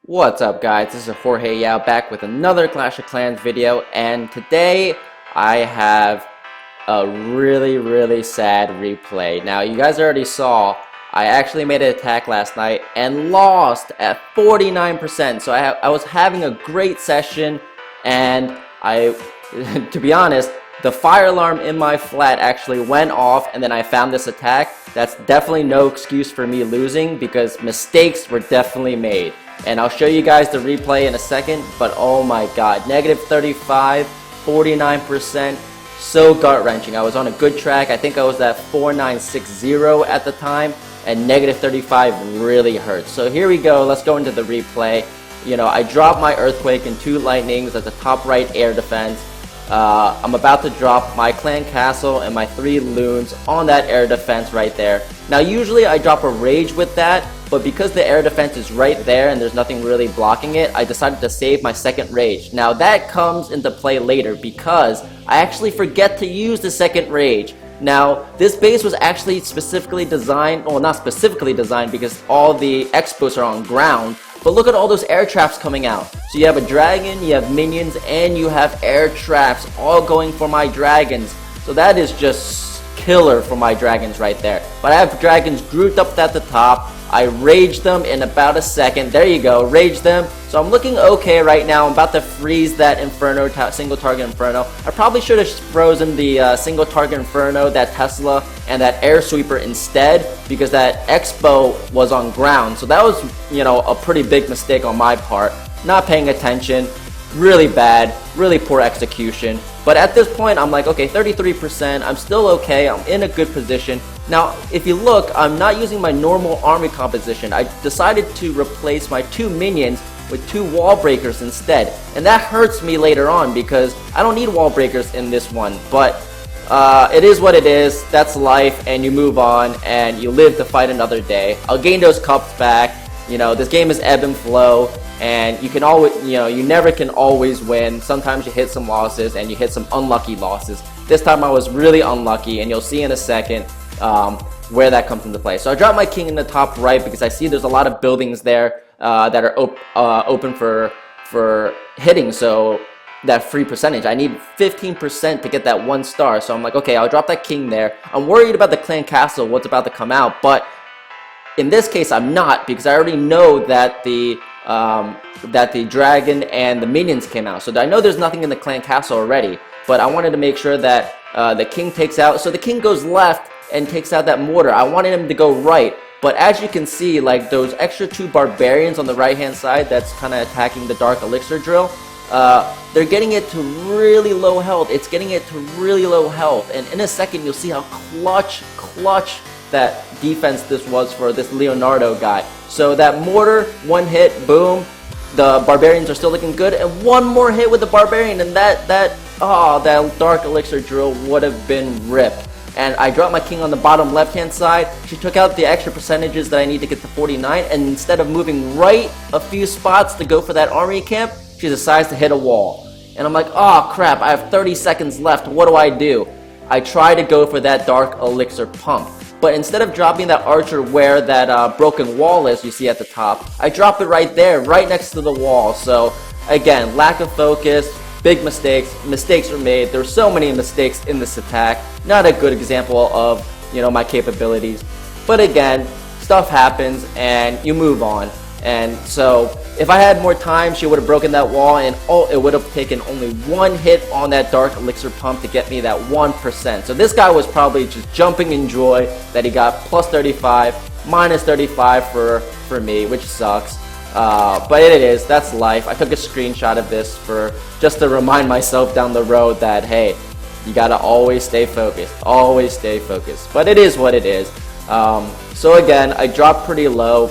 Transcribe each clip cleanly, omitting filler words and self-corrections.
What's up guys, this is Jorge Yao back with another Clash of Clans video, and today I have a really sad replay. Now you guys already saw I actually made an attack last night and lost at 49%, so I was having a great session, and to be honest, the fire alarm in my flat actually went off, and then I found this attack. That's definitely no excuse for me losing because mistakes were definitely made. And I'll show you guys the replay in a second, but oh my god, negative 35, 49%, so gut-wrenching. I was on a good track. I think I was at 4960 at the time, and negative 35 really hurts. So here we go, let's go into the replay. You know, I dropped my Earthquake and 2 Lightnings at the top right air defense. I'm about to drop my clan castle and my 3 loons on that air defense right there. Now usually I drop a rage with that, but because the air defense is right there and there's nothing really blocking it, I decided to save my second rage. Now that comes into play later because I actually forget to use the second rage. Now this base was actually specifically designed, well, not specifically designed because all the expos are on ground, but look at all those air traps coming out. So you have a dragon, you have minions, and you have air traps all going for my dragons. So that is just killer for my dragons right there. But I have dragons grouped up at the top. I raged them in about a second. There you go, raged them. So I'm looking okay right now. I'm about to freeze that Inferno, single target Inferno. I probably should have frozen the single target Inferno, that Tesla, and that air sweeper instead, because that Expo was on ground. So that was, you know, a pretty big mistake on my part. Not paying attention, really bad, really poor execution. But at this point, I'm like, okay, 33%, I'm still okay, I'm in a good position. Now, if you look, I'm not using my normal army composition. I decided to replace my 2 minions with 2 wall breakers instead. And that hurts me later on because I don't need wall breakers in this one. But it is what it is, that's life, and you move on, and you live to fight another day. I'll gain those cups back. You know, this game is ebb and flow, and you can always, you know, you never can always win. Sometimes you hit some losses, and you hit some unlucky losses. This time I was really unlucky, and you'll see in a second where that comes into play. So I dropped my king in the top right because I see there's a lot of buildings there that are open for hitting, so that free percentage. I need 15% to get that 1 star, so I'm like, okay, I'll drop that king there. I'm worried about the clan castle, what's about to come out, but in this case I'm not, because I already know that the dragon and the minions came out. So I know there's nothing in the clan castle already, but I wanted to make sure that the king takes out. So the king goes left and takes out that mortar. I wanted him to go right, but as you can see, like those extra 2 barbarians on the right hand side that's kind of attacking the dark elixir drill, they're getting it to really low health. It's getting it to really low health, and in a second you'll see how clutch that defense this was for this Leonardo guy. So that mortar, 1 hit, boom, the barbarians are still looking good, and 1 more hit with the barbarian, and that dark elixir drill would have been ripped. And I dropped my king on the bottom left hand side. She took out the extra percentages that I need to get to 49, and instead of moving right a few spots to go for that army camp, she decides to hit a wall. And I'm like, oh crap, I have 30 seconds left, what do? I try to go for that dark elixir pump. But instead of dropping that archer where that broken wall is, you see at the top, I drop it right there, right next to the wall. So again, lack of focus, big mistakes were made. There were so many mistakes in this attack. Not a good example of, you know, my capabilities. But again, stuff happens and you move on. And so if I had more time, she would have broken that wall, and it would have taken only 1 hit on that dark elixir pump to get me that 1%. So this guy was probably just jumping in joy that he got plus 35, minus 35 for me, which sucks. But it is, that's life. I took a screenshot of this just to remind myself down the road that, hey, you gotta always stay focused, always stay focused. But it is what it is. So again, I dropped pretty low.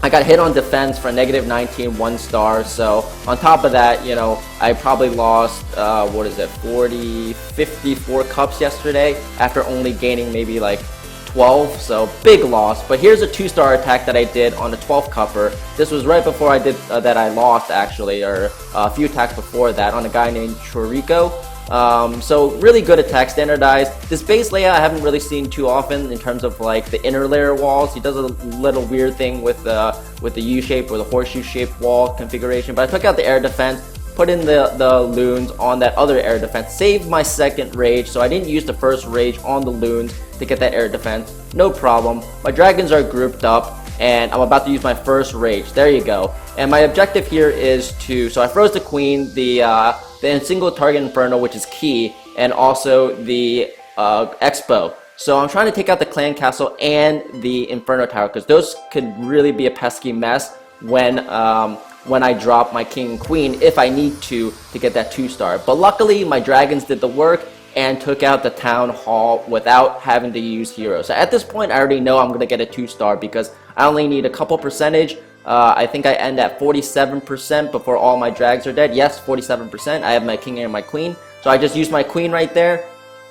I got hit on defense for negative 19, 1 star. So on top of that, you know, I probably lost, 54 cups yesterday after only gaining maybe like 12. So big loss. But here's a 2-star attack that I did on the 12th cupper. This was right before I did that I lost actually, or a few attacks before that, on a guy named Chorico. So really good attack, standardized. This base layout I haven't really seen too often in terms of like the inner layer walls. He does a little weird thing with the U-shape or the horseshoe shaped wall configuration, but I took out the air defense, put in the loons on that other air defense, saved my second rage, so I didn't use the first rage on the loons to get that air defense. No problem. My dragons are grouped up, and I'm about to use my first rage. There you go. And my objective here is to, so I froze the queen, the single target inferno, which is key, and also the expo. So I'm trying to take out the clan castle and the inferno tower, because those could really be a pesky mess when I drop my king and queen, if I need to get that 2-star. But luckily my dragons did the work and took out the town hall without having to use heroes. So at this point I already know I'm gonna get a 2-star because I only need a couple percentage. I think I end at 47% before all my drags are dead. Yes, 47%. I have my king and my queen, so I just used my queen right there.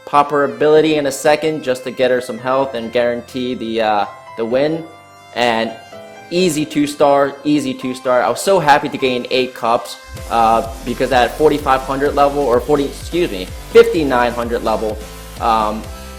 Pop her ability in a second just to get her some health and guarantee the win. And easy 2-star, easy 2-star. I was so happy to gain 8 cups because at 4500 level, or 5900 level,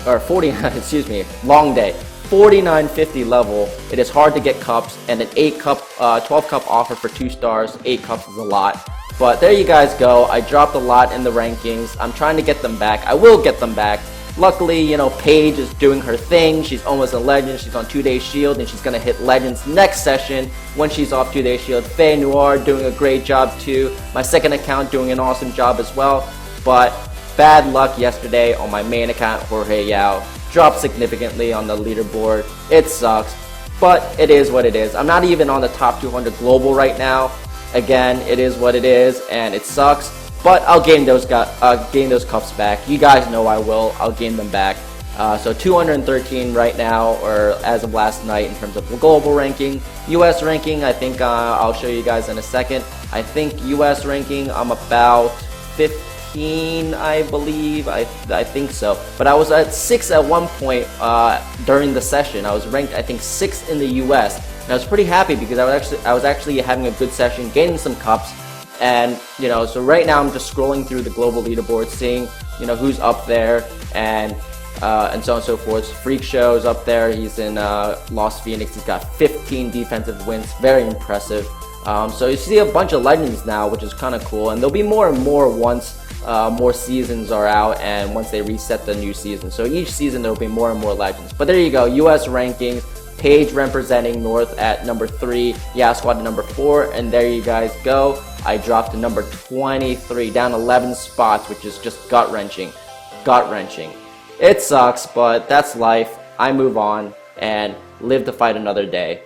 or 40, excuse me, long day. 4950 level, it is hard to get cups, and an 8 cup, 12 cup offer for 2 stars. 8 cups is a lot, but there you guys go. I dropped a lot in the rankings. I'm trying to get them back. I will get them back. Luckily, you know, Paige is doing her thing. She's almost a legend. She's on 2-day shield, and she's gonna hit legends next session when she's off 2-day shield. Faye Noir doing a great job too. My second account doing an awesome job as well, but bad luck yesterday on my main account, Jorge Yao. Dropped significantly on the leaderboard. It sucks, but it is what it is. I'm not even on the top 200 global right now. Again, it is what it is, and it sucks, but I'll gain those cups back. You guys know I will. I'll gain them back. So 213 right now, or as of last night, in terms of the global ranking. US ranking, I think I'll show you guys in a second. I think US ranking, I'm about 15, I believe. I think so. But I was at 6 at one point during the session. I was ranked, I think, 6th in the US. And I was pretty happy because I was actually having a good session, gaining some cups. And you know, so right now I'm just scrolling through the global leaderboard, seeing, you know, who's up there, and so on and so forth. Freak Show is up there. He's in Lost Phoenix. He's got 15 defensive wins. Very impressive. So you see a bunch of legends now, which is kind of cool, and there'll be more and more once more seasons are out and once they reset the new season. So each season there will be more and more legends. But there you go, US rankings. Paige representing North at number 3, Yao Squad at number 4, and there you guys go. I dropped to number 23, down 11 spots, which is just gut-wrenching. Gut-wrenching. It sucks, but that's life. I move on and live to fight another day.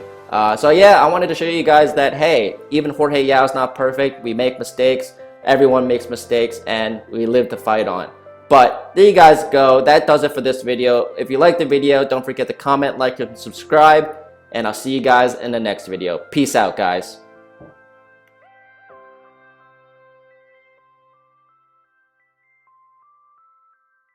So yeah, I wanted to show you guys that, hey, even Jorge Yao is not perfect. We make mistakes. Everyone makes mistakes, and we live to fight on. But there you guys go. That does it for this video. If you liked the video, don't forget to comment, like, and subscribe. And I'll see you guys in the next video. Peace out, guys.